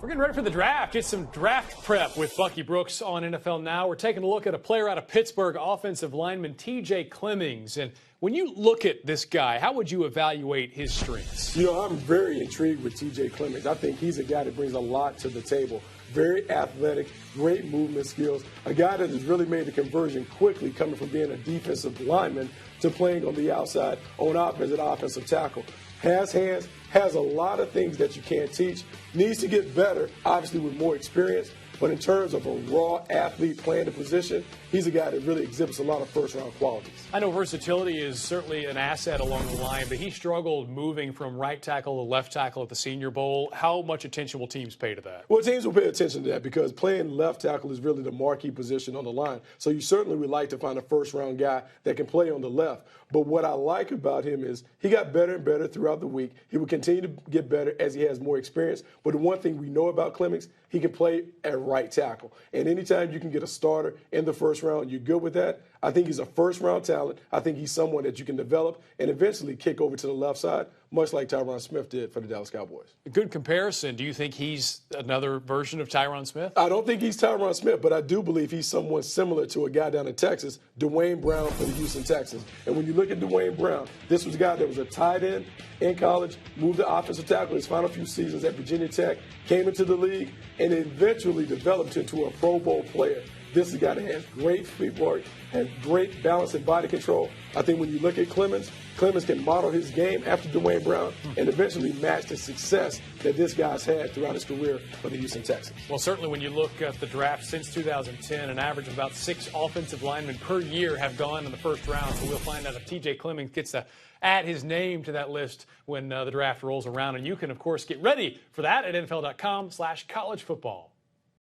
We're getting ready for the draft. Get some draft prep with Bucky Brooks on NFL Now. We're taking a look at a player out of Pittsburgh, offensive lineman TJ Clemmings. And when you look at this guy, how would you evaluate his strengths? You know, I'm very intrigued with TJ Clemmings. I think he's a guy that brings a lot to the table. Very athletic, great movement skills. A guy that has really made the conversion quickly, coming from being a defensive lineman to playing on the outside on offense at offensive tackle. Has hands, has a lot of things that you can't teach. Needs to get better, obviously with more experience. But in terms of a raw athlete playing the position, he's a guy that really exhibits a lot of first-round qualities. I know versatility is certainly an asset along the line, but he struggled moving from right tackle to left tackle at the Senior Bowl. How much attention will teams pay to that? Well, teams will pay attention to that because playing left tackle is really the marquee position on the line. So you certainly would like to find a first-round guy that can play on the left. But what I like about him is he got better and better throughout the week. He will continue to get better as he has more experience. But the one thing we know about Clemmings, he can play at right tackle. And anytime you can get a starter in the first round, you're good with that. I think he's a first-round talent. I think he's someone that you can develop and eventually kick over to the left side, much like Tyron Smith did for the Dallas Cowboys. A good comparison. Do you think he's another version of Tyron Smith? I don't think he's Tyron Smith, but I do believe he's someone similar to a guy down in Texas, Dwayne Brown for the Houston Texans. And when you look at Dwayne Brown, this was a guy that was a tight end in college, moved to offensive tackle his final few seasons at Virginia Tech, came into the league, and eventually developed into a Pro Bowl player. This is a guy that has great footwork, has great balance and body control. I think when you look at Clemmings can model his game after Dwayne Brown and eventually match the success that this guy's had throughout his career for the Houston Texans. Well, certainly when you look at the draft since 2010, an average of about 6 offensive linemen per year have gone in the first round. So we'll find out if TJ Clemmings gets to add his name to that list when the draft rolls around. And you can, of course, get ready for that at NFL.com/collegefootball.